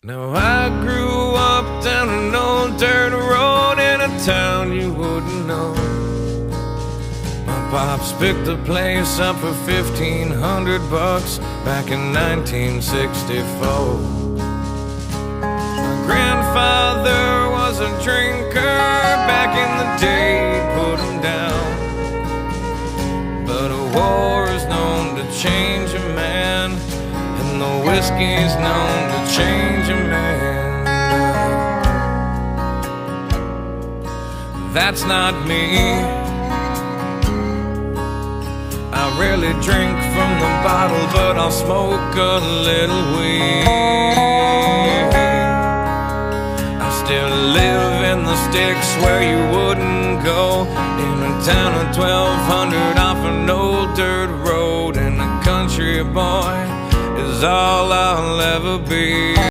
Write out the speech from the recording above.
Now I grew up down an old dirt road in a town you wouldn't know. My pops picked the place up for $1,500 back in 1964. My grandfather was a drinker back in the day, put him down. But a war is known to change a man, and the whiskey's known to change a man. That's not me. I rarely drink from the bottle, but I'll smoke a little weed. I still live in the sticks where you wouldn't go, in a town of 1,200 off an old dirt road, and a country boy is all I'll ever be.